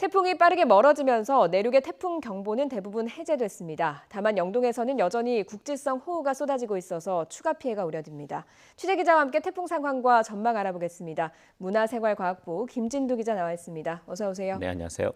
태풍이 빠르게 멀어지면서 내륙의 태풍 경보는 대부분 해제됐습니다. 다만 영동에서는 여전히 국지성 호우가 쏟아지고 있어서 추가 피해가 우려됩니다. 취재기자와 함께 태풍 상황과 전망 알아보겠습니다. 문화생활과학부 김진두 기자 나와 있습니다. 어서 오세요. 네, 안녕하세요.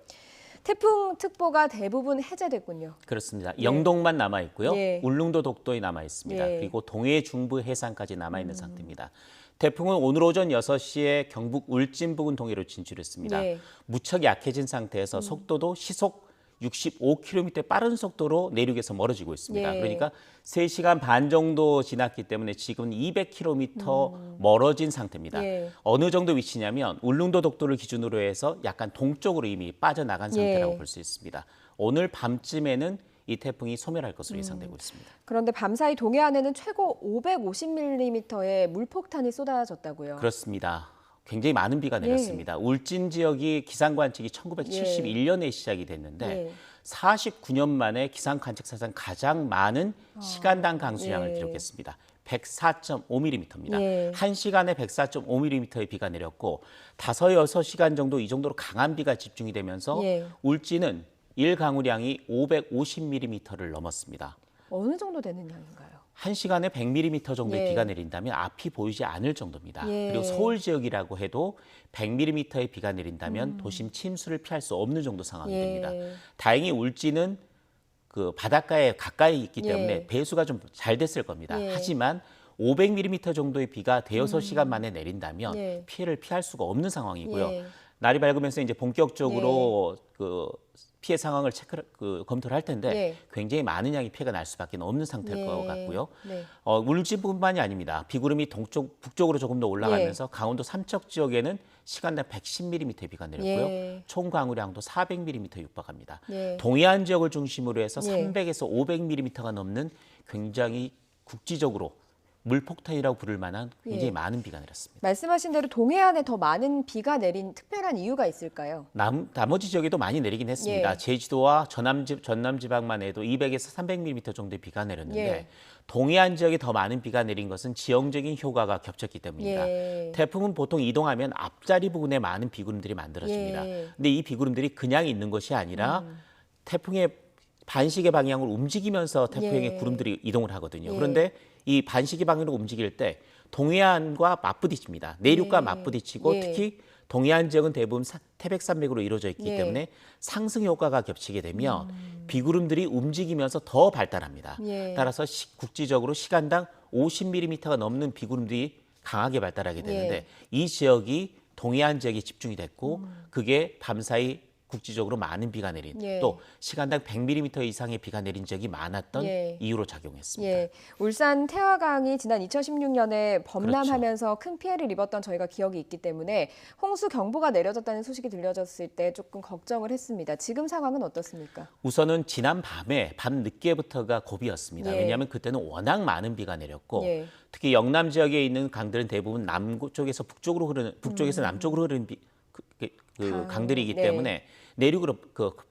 태풍 특보가 대부분 해제됐군요. 그렇습니다. 네. 영동만 남아 있고요. 예. 울릉도, 독도에 남아 있습니다. 예. 그리고 동해 중부 해상까지 남아 있는 상태입니다. 태풍은 오늘 오전 6시에 경북 울진 부근 동해로 진출했습니다. 네. 무척 약해진 상태에서 속도도 시속 65km 빠른 속도로 내륙에서 멀어지고 있습니다. 예. 그러니까 3시간 반 정도 지났기 때문에 지금 200km 멀어진 상태입니다. 예. 어느 정도 위치냐면 울릉도 독도를 기준으로 해서 약간 동쪽으로 이미 빠져나간 상태라고 예. 볼 수 있습니다. 오늘 밤쯤에는 이 태풍이 소멸할 것으로 예상되고 있습니다. 그런데 밤사이 동해안에는 최고 550mm의 물폭탄이 쏟아졌다고요. 그렇습니다. 굉장히 많은 비가 내렸습니다. 울진 지역이 기상 관측이 1971년에 시작이 됐는데 예. 49년 만에 기상 관측 사상 가장 많은 시간당 강수량을 예. 기록했습니다. 104.5mm입니다. 예. 1시간에 104.5mm의 비가 내렸고 5-6시간 정도 이 정도로 강한 비가 집중이 되면서 예. 울진은 1강우량이 550mm를 넘었습니다. 어느 정도 되는 양인가요? 1시간에 100mm 정도의 예. 비가 내린다면 앞이 보이지 않을 정도입니다. 예. 그리고 서울 지역이라고 해도 100mm의 비가 내린다면 도심 침수를 피할 수 없는 정도 상황이 예. 됩니다. 다행히 울진은 그 바닷가에 가까이 있기 때문에 예. 배수가 좀 잘 됐을 겁니다. 예. 하지만 500mm 정도의 비가 대여섯 시간 만에 내린다면 예. 피해를 피할 수가 없는 상황이고요. 예. 날이 밝으면서 이제 본격적으로 그 피해 상황을 검토를 할 텐데 예. 굉장히 많은 양의 피해가 날 수밖에 없는 상태일 예. 것 같고요. 네. 울진뿐만이 아닙니다. 비구름이 북쪽으로 조금 더 올라가면서 강원도 삼척 지역에는 시간당 110mm의 비가 내렸고요. 예. 총 강우량도 400mm 육박합니다. 예. 동해안 지역을 중심으로 해서 예. 300에서 500mm가 넘는 굉장히 국지적으로 물폭탄이라고 부를 만한 굉장히 예. 많은 비가 내렸습니다. 말씀하신 대로 동해안에 더 많은 비가 내린 특별한 이유가 있을까요? 나머지 지역에도 많이 내리긴 했습니다. 예. 제주도와 전남 지방만 해도 200에서 300mm 정도의 비가 내렸는데 예. 동해안 지역에 더 많은 비가 내린 것은 지형적인 효과가 겹쳤기 때문입니다. 예. 태풍은 보통 이동하면 앞자리 부근에 많은 비구름들이 만들어집니다. 예. 근데 이 비구름들이 그냥 있는 것이 아니라 태풍의 반시계 방향으로 움직이면서 태풍의 예. 구름들이 이동을 하거든요. 예. 그런데 이 반시계 방향으로 움직일 때 동해안과 맞부딪힙니다. 내륙과 예. 맞부딪히고 예. 특히 동해안 지역은 대부분 태백산맥으로 이루어져 있기 예. 때문에 상승 효과가 겹치게 되면 비구름들이 움직이면서 더 발달합니다. 예. 따라서 국지적으로 시간당 50mm가 넘는 비구름들이 강하게 발달하게 되는데 예. 이 지역이 동해안 지역에 집중이 됐고 그게 밤사이 국지적으로 많은 비가 내린 예. 또 시간당 100mm 이상의 비가 내린 지역이 많았던 예. 이유로 작용했습니다. 예, 울산 태화강이 지난 2016년에 범람하면서 큰 피해를 입었던 저희가 기억이 있기 때문에 홍수 경보가 내려졌다는 소식이 들려졌을 때 조금 걱정을 했습니다. 지금 상황은 어떻습니까? 우선은 지난 밤 늦게부터가 고비였습니다. 예. 왜냐하면 그때는 워낙 많은 비가 내렸고 예. 특히 영남 지역에 있는 강들은 대부분 북쪽에서 남쪽으로 흐르는 강들이기 네. 때문에 내륙으로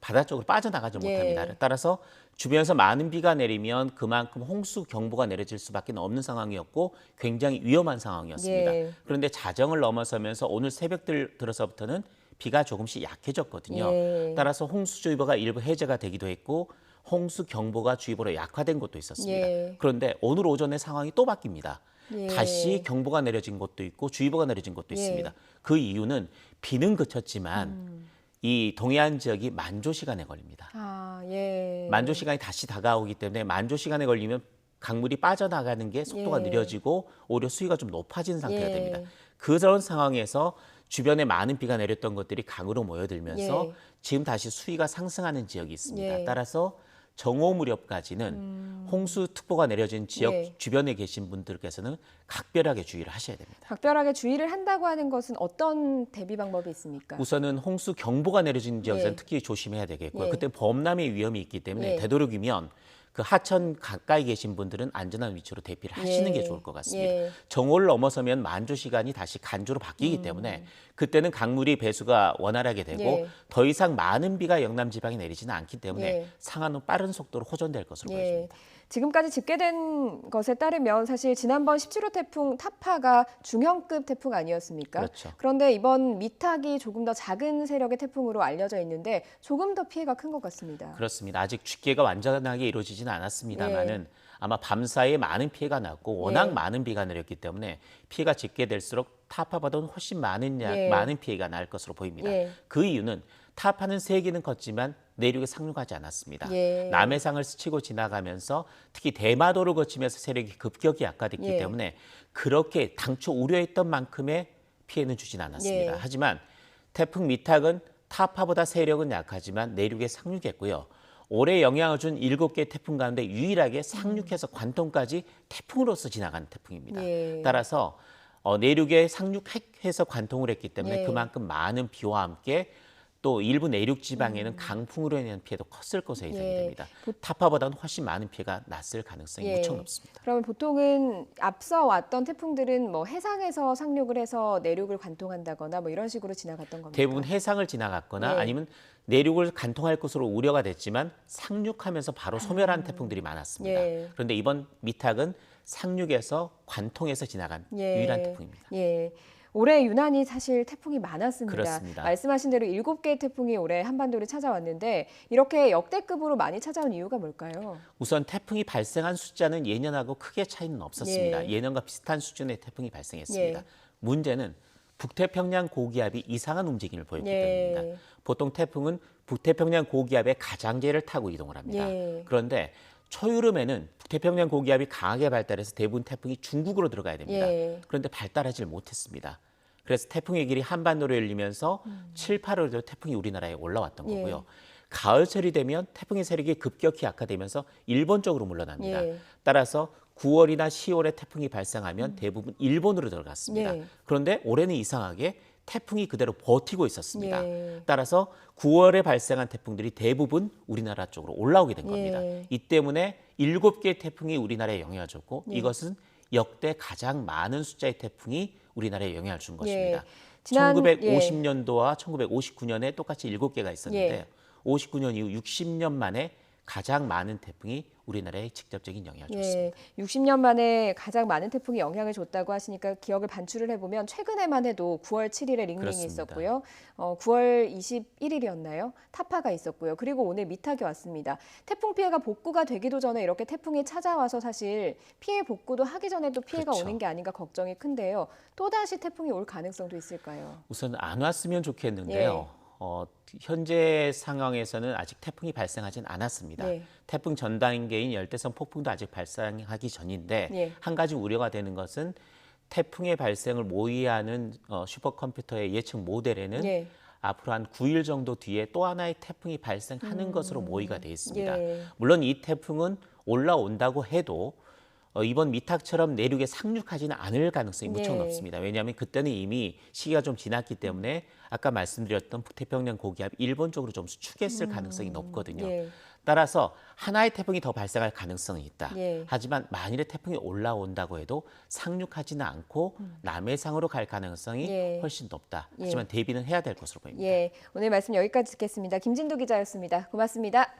바다 쪽으로 빠져나가지 예. 못합니다. 따라서 주변에서 많은 비가 내리면 그만큼 홍수 경보가 내려질 수밖에 없는 상황이었고 굉장히 위험한 상황이었습니다. 예. 그런데 자정을 넘어서면서 오늘 새벽 들어서부터는 비가 조금씩 약해졌거든요. 예. 따라서 홍수주의보가 일부 해제가 되기도 했고 홍수경보가 주의보로 약화된 곳도 있었습니다. 예. 그런데 오늘 오전에 상황이 또 바뀝니다. 예. 다시 경보가 내려진 곳도 있고 주의보가 내려진 곳도 예. 있습니다. 그 이유는 비는 그쳤지만 이 동해안 지역이 만조 시간에 걸립니다. 아, 예. 만조 시간이 다시 다가오기 때문에 만조 시간에 걸리면 강물이 빠져나가는 게 속도가 예. 느려지고 오히려 수위가 좀 높아진 상태가 예. 됩니다. 그런 상황에서 주변에 많은 비가 내렸던 것들이 강으로 모여들면서 예. 지금 다시 수위가 상승하는 지역이 있습니다. 예. 따라서 정오 무렵까지는 홍수특보가 내려진 지역 예. 주변에 계신 분들께서는 각별하게 주의를 하셔야 됩니다. 각별하게 주의를 한다고 하는 것은 어떤 대비 방법이 있습니까? 우선은 홍수 경보가 내려진 지역에서는 예. 특히 조심해야 되겠고요. 예. 그때 범람의 위험이 있기 때문에 예. 되도록이면 그 하천 가까이 계신 분들은 안전한 위치로 대피를 하시는 게 좋을 것 같습니다. 예. 정오를 넘어서면 만조 시간이 다시 간조로 바뀌기 때문에 그때는 강물이 배수가 원활하게 되고 예. 더 이상 많은 비가 영남 지방에 내리지는 않기 때문에 예. 상한은 빠른 속도로 호전될 것으로 보여집니다. 지금까지 집계된 것에 따르면 사실 지난번 17호 태풍 타파가 중형급 태풍 아니었습니까? 그렇죠. 그런데 이번 미탁이 조금 더 작은 세력의 태풍으로 알려져 있는데 조금 더 피해가 큰 것 같습니다. 그렇습니다. 아직 집계가 완전하게 이루어지지는 않았습니다만은 아마 밤사이에 많은 피해가 났고 워낙 많은 비가 내렸기 때문에 피해가 집계될수록 타파보다는 훨씬 많은 피해가 날 것으로 보입니다. 그 이유는 타파는 세기는 컸지만 내륙에 상륙하지 않았습니다. 남해상을 스치고 지나가면서 특히 대마도를 거치면서 세력이 급격히 약화됐기 때문에 그렇게 당초 우려했던 만큼의 피해는 주진 않았습니다. 하지만 태풍 미탁은 타파보다 세력은 약하지만 내륙에 상륙했고요. 올해 영향을 준 7개 태풍 가운데 유일하게 상륙해서 관통까지 태풍으로서 지나간 태풍입니다. 따라서 내륙에 상륙해서 관통을 했기 때문에 그만큼 많은 비와 함께 또 일부 내륙 지방에는 강풍으로 인한 피해도 컸을 것으로 예상이 됩니다. 타파보다는 훨씬 많은 피해가 났을 가능성이 무척 높습니다. 그러면 보통은 앞서 왔던 태풍들은 뭐 해상에서 상륙을 해서 내륙을 관통한다거나 뭐 이런 식으로 지나갔던 겁니다. 대부분 해상을 지나갔거나 아니면 내륙을 관통할 것으로 우려가 됐지만 상륙하면서 바로 소멸한 태풍들이 많았습니다. 그런데 이번 미탁은 상륙에서 관통해서 지나간 유일한 태풍입니다. 올해 유난히 사실 태풍이 많았습니다. 그렇습니다. 말씀하신 대로 7개의 태풍이 올해 한반도를 찾아왔는데 이렇게 역대급으로 많이 찾아온 이유가 뭘까요? 우선 태풍이 발생한 숫자는 예년하고 크게 차이는 없었습니다. 예년과 비슷한 수준의 태풍이 발생했습니다. 문제는 북태평양 고기압이 이상한 움직임을 보였기 때문입니다. 보통 태풍은 북태평양 고기압의 가장자리를 타고 이동을 합니다. 그런데 초여름에는 북태평양 고기압이 강하게 발달해서 대부분 태풍이 중국으로 들어가야 됩니다. 그런데 발달하지 못했습니다. 그래서 태풍의 길이 한반도로 열리면서 7, 8월에도 태풍이 우리나라에 올라왔던 거고요. 가을철이 되면 태풍의 세력이 급격히 약화되면서 일본 쪽으로 물러납니다. 따라서 9월이나 10월에 태풍이 발생하면 대부분 일본으로 들어갔습니다. 그런데 올해는 이상하게 태풍이 그대로 버티고 있었습니다. 따라서 9월에 발생한 태풍들이 대부분 우리나라 쪽으로 올라오게 된 겁니다. 이 때문에 7개의 태풍이 우리나라에 영향을 줬고 이것은 역대 가장 많은 숫자의 태풍이 우리나라에 영향을 준 것입니다. 1950년도와 1959년에 똑같이 7개가 있었는데 59년 이후 60년 만에 가장 많은 태풍이 우리나라에 직접적인 영향을 줬습니다. 60년 만에 가장 많은 태풍이 영향을 줬다고 하시니까 기억을 반추를 해보면 최근에만 해도 9월 7일에 링링이 그렇습니다. 있었고요. 9월 21일이었나요? 타파가 있었고요. 그리고 오늘 미탁이 왔습니다. 태풍 피해가 복구가 되기도 전에 이렇게 태풍이 찾아와서 사실 피해 복구도 하기 전에 또 피해가 오는 게 아닌가 걱정이 큰데요. 또다시 태풍이 올 가능성도 있을까요? 우선 안 왔으면 좋겠는데요. 현재 상황에서는 아직 태풍이 발생하진 않았습니다. 태풍 전 단계인 열대성 폭풍도 아직 발생하기 전인데 한 가지 우려가 되는 것은 태풍의 발생을 모의하는 슈퍼컴퓨터의 예측 모델에는 앞으로 한 9일 정도 뒤에 또 하나의 태풍이 발생하는 것으로 모의가 되어 있습니다. 물론 이 태풍은 올라온다고 해도 이번 미탁처럼 내륙에 상륙하지는 않을 가능성이 무척 높습니다. 왜냐하면 그때는 이미 시기가 좀 지났기 때문에 아까 말씀드렸던 북태평양 고기압 일본 쪽으로 좀 수축했을 가능성이 높거든요. 따라서 하나의 태풍이 더 발생할 가능성이 있다. 하지만 만일에 태풍이 올라온다고 해도 상륙하지는 않고 남해상으로 갈 가능성이 훨씬 높다. 하지만 대비는 해야 될 것으로 보입니다. 오늘 말씀 여기까지 듣겠습니다. 김진도 기자였습니다. 고맙습니다.